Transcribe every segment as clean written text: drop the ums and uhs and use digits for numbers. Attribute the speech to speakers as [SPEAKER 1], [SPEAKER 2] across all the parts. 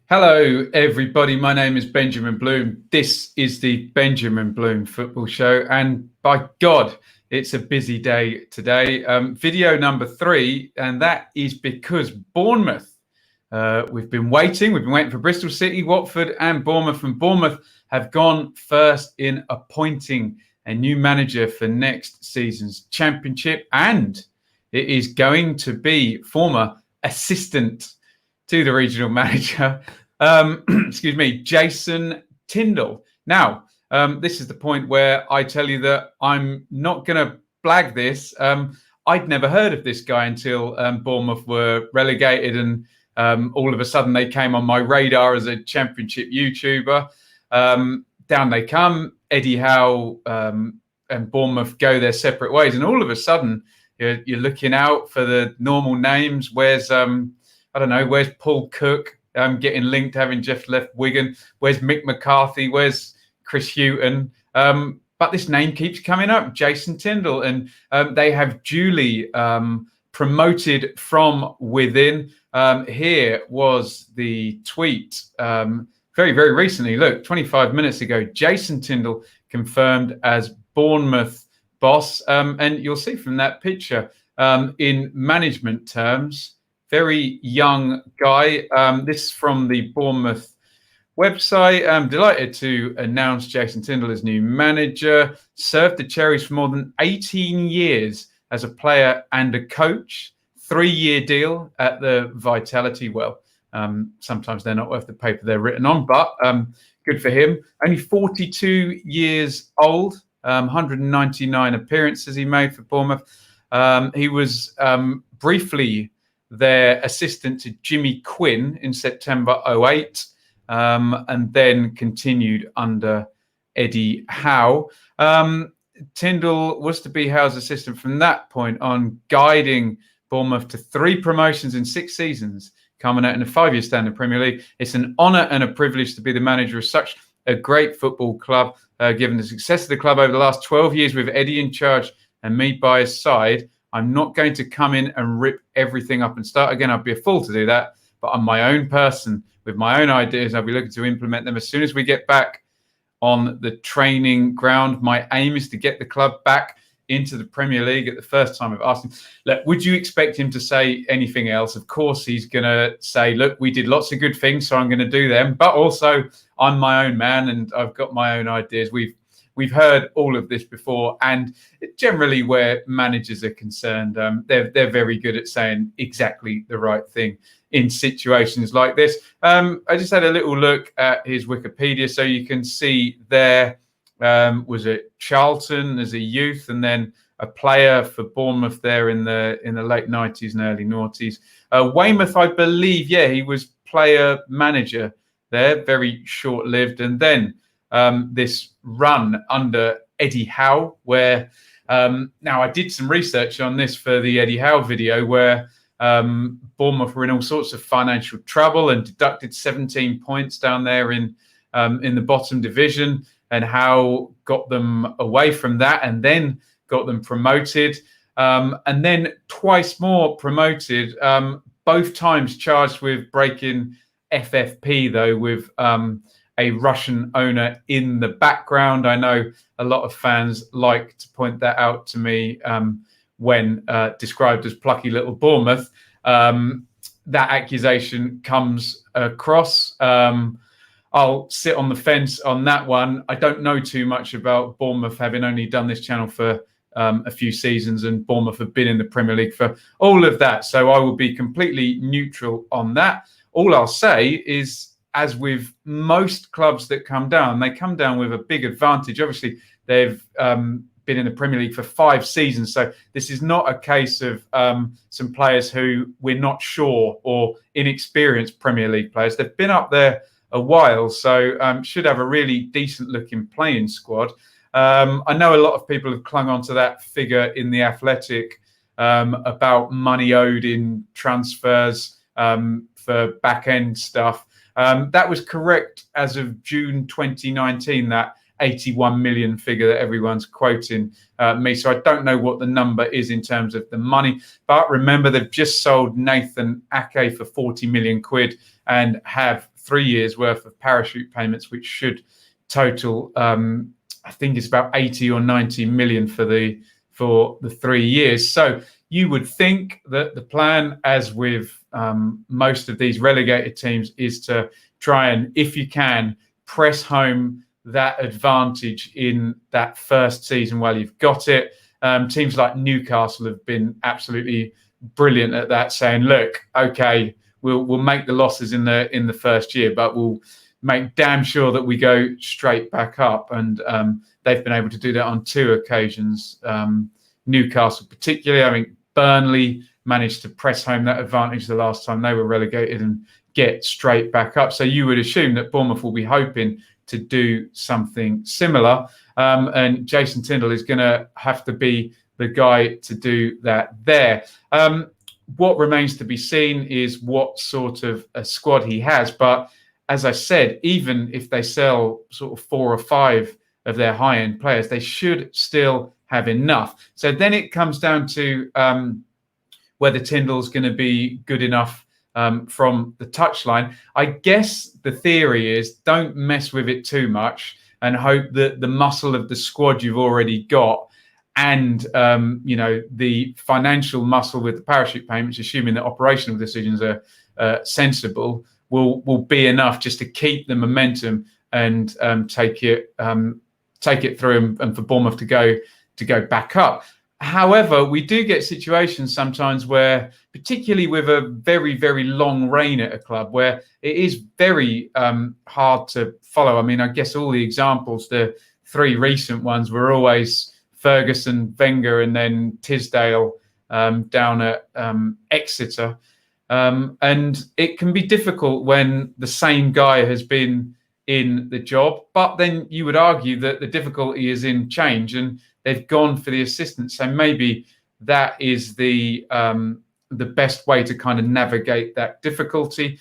[SPEAKER 1] Hello, everybody. My name is Benjamin Bloom. This is the Benjamin Bloom Football Show. And by God, it's a busy day today. Video number 3, and that is because Bournemouth. We've been waiting for Bristol City, Watford, and Bournemouth. And Bournemouth have gone first in appointing a new manager for next season's championship. And it is going to be former assistant to the regional manager, Jason Tindall. Now, this is the point where I tell you that I'm not going to blag this. I'd never heard of this guy until Bournemouth were relegated, and all of a sudden they came on my radar as a championship YouTuber. Down they come. Eddie Howe and Bournemouth go their separate ways, and all of a sudden you're looking out for the normal names. Where's Paul Cook getting linked, having just left Wigan? Where's Mick McCarthy? Where's Chris Hughton? But this name keeps coming up, Jason Tindall, and they have duly promoted from within. Here was the tweet very, very recently. Look, 25 minutes ago, Jason Tindall confirmed as Bournemouth boss. And you'll see from that picture, in management terms, very young guy. This is from the Bournemouth website. I'm delighted to announce Jason Tindall as new manager. Served the Cherries for more than 18 years as a player and a coach. 3-year deal at the Vitality. Well, sometimes they're not worth the paper they're written on, but good for him. Only 42 years old. 199 appearances he made for Bournemouth. He was briefly their assistant to Jimmy Quinn in September 2008, and then continued under Eddie Howe. Tindall was to be Howe's assistant from that point on, guiding Bournemouth to 3 promotions in 6 seasons, culminating in a 5-year stand in the Premier League. It's an honour and a privilege to be the manager of such a great football club, given the success of the club over the last 12 years with Eddie in charge and me by his side. I'm not going to come in and rip everything up and start again. I'd be a fool to do that. But I'm my own person with my own ideas. I'll be looking to implement them as soon as we get back on the training ground. My aim is to get the club back into the Premier League at the first time. I've asked him, look, would you expect him to say anything else? Of course, he's going to say, look, we did lots of good things, so I'm going to do them. But also, I'm my own man and I've got my own ideas. We've heard all of this before, and generally where managers are concerned, they're very good at saying exactly the right thing in situations like this. I just had a little look at his Wikipedia, so you can see there was at Charlton as a youth, and then a player for Bournemouth there in the late 90s and early noughties. Weymouth, I believe, he was player manager there, very short-lived, and then this run under Eddie Howe, where now I did some research on this for the Eddie Howe video, where Bournemouth were in all sorts of financial trouble and deducted 17 points down there in the bottom division, and Howe got them away from that and then got them promoted, and then twice more promoted, both times charged with breaking FFP, though, with a Russian owner in the background. I know a lot of fans like to point that out to me when described as plucky little Bournemouth. That accusation comes across. I'll sit on the fence on that one. I don't know too much about Bournemouth, having only done this channel for a few seasons, and Bournemouth have been in the Premier League for all of that. So I will be completely neutral on that. All I'll say is, as with most clubs that come down, they come down with a big advantage. Obviously, they've been in the Premier League for 5 seasons. So this is not a case of some players who we're not sure, or inexperienced Premier League players. They've been up there a while, so should have a really decent looking playing squad. I know a lot of people have clung on to that figure in The Athletic about money owed in transfers for back end stuff. That was correct as of June 2019, that 81 million figure that everyone's quoting me. So I don't know what the number is in terms of the money. But remember, they've just sold Nathan Ake for 40 million quid and have 3 years worth of parachute payments, which should total, I think it's about 80 or 90 million for the 3 years. So you would think that the plan, as with most of these relegated teams, is to try and, if you can, press home that advantage in that first season while you've got it. Teams like Newcastle have been absolutely brilliant at that, saying, look, okay, we'll make the losses in the first year, but we'll make damn sure that we go straight back up. And they've been able to do that on 2 occasions. Newcastle particularly, I think Burnley managed to press home that advantage the last time they were relegated and get straight back up. So you would assume that Bournemouth will be hoping to do something similar. And Jason Tindall is going to have to be the guy to do that there. What remains to be seen is what sort of a squad he has. But as I said, even if they sell sort of 4 or 5 of their high-end players, they should still have enough. So then it comes down to whether Tindall's going to be good enough from the touchline. I guess the theory is don't mess with it too much and hope that the muscle of the squad you've already got and the financial muscle with the parachute payments, assuming that operational decisions are sensible, will be enough just to keep the momentum and take it through and for Bournemouth to go back up. However, we do get situations sometimes where, particularly with a very, very long reign at a club, where it is very hard to follow. I mean, I guess all the examples, the 3 recent ones, were always Ferguson, Wenger, and then Tisdale down at Exeter. And it can be difficult when the same guy has been in the job. But then you would argue that the difficulty is in change, and they've gone for the assistant. So maybe that is the best way to kind of navigate that difficulty.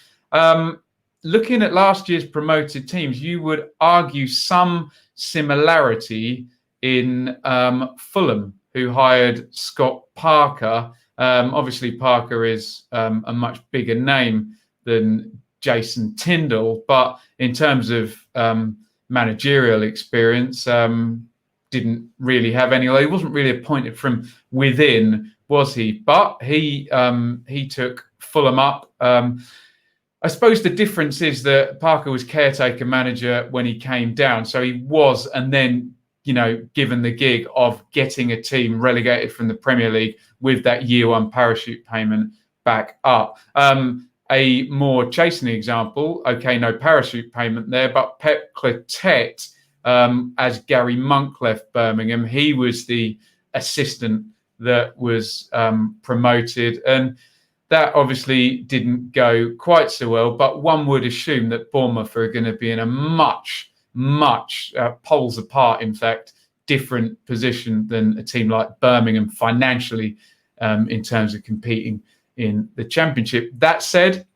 [SPEAKER 1] Looking at last year's promoted teams, you would argue some similarity in Fulham, who hired Scott Parker. Obviously, Parker is a much bigger name than Jason Tindall, but in terms of managerial experience, didn't really have any. He wasn't really appointed from within, was he? But he took Fulham up. I suppose the difference is that Parker was caretaker manager when he came down, so he was, and then given the gig of getting a team relegated from the Premier League with that year 1 parachute payment back up. A more chastening example, okay, no parachute payment there, but Pep Clotet, as Gary Monk left Birmingham, he was the assistant that was promoted. And that obviously didn't go quite so well, but one would assume that Bournemouth are going to be in a much poles apart, in fact, different position than a team like Birmingham financially in terms of competing in the Championship. That said,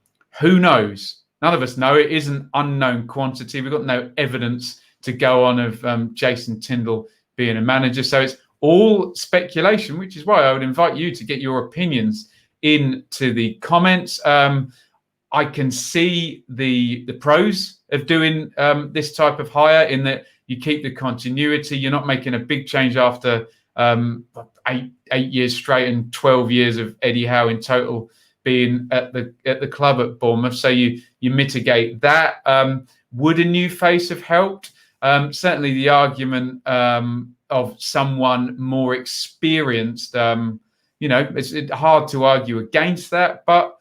[SPEAKER 1] who knows? None of us know. It is an unknown quantity. We've got no evidence to go on of Jason Tindall being a manager. So it's all speculation, which is why I would invite you to get your opinions into the comments. I can see the pros of doing this type of hire, in that you keep the continuity. You're not making a big change after 8 years straight and 12 years of Eddie Howe in total being at the club at Bournemouth. So you mitigate that. Would a new face have helped? Certainly the argument of someone more experienced, it's hard to argue against that, but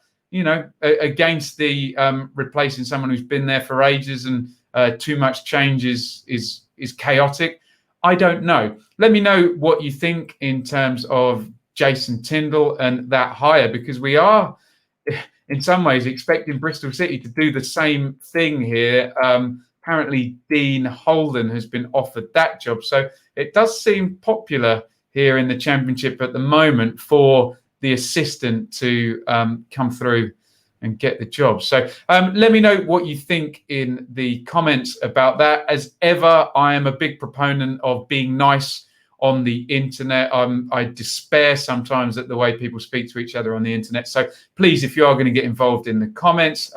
[SPEAKER 1] against the replacing someone who's been there for ages and too much change is chaotic. I don't know. Let me know what you think in terms of Jason Tindall and that hire, because we are in some ways expecting Bristol City to do the same thing here. Apparently Dean Holden has been offered that job. So it does seem popular here in the Championship at the moment for the assistant to come through and get the job. So let me know what you think in the comments about that. As ever, I am a big proponent of being nice on the internet. I despair sometimes at the way people speak to each other on the internet. So please, if you are going to get involved in the comments,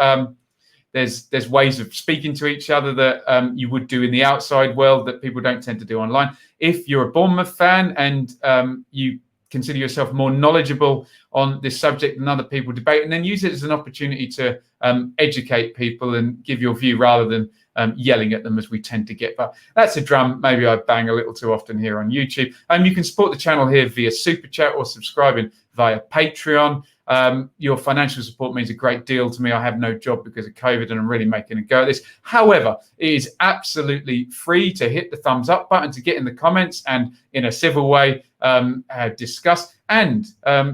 [SPEAKER 1] there's ways of speaking to each other that you would do in the outside world that people don't tend to do online. If you're a Bournemouth fan and you consider yourself more knowledgeable on this subject than other people debating, then use it as an opportunity to educate people and give your view rather than yelling at them as we tend to get. But that's a drum maybe I bang a little too often here on YouTube. You can support the channel here via Super Chat or subscribing via Patreon. Your financial support means a great deal to me. I have no job because of COVID and I'm really making a go at this. However, it is absolutely free to hit the thumbs up button, to get in the comments and in a civil way discuss. And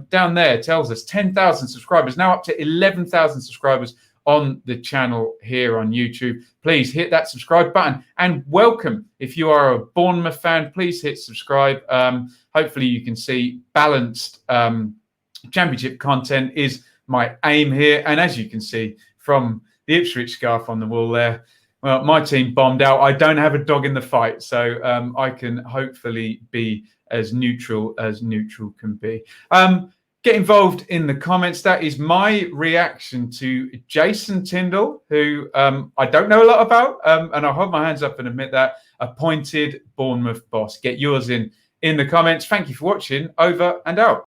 [SPEAKER 1] down there tells us 10,000 subscribers, now up to 11,000 subscribers on the channel here on YouTube. Please hit that subscribe button, and welcome. If you are a Bournemouth fan, please hit subscribe. Hopefully you can see balanced championship content is my aim here. And as you can see from the Ipswich scarf on the wall there, well, my team bombed out. I don't have a dog in the fight, so I can hopefully be as neutral can be. Get involved in the comments. That is my reaction to Jason Tindall, who I don't know a lot about, and I'll hold my hands up and admit that, appointed Bournemouth boss. Get yours in the comments. Thank you for watching. Over and out.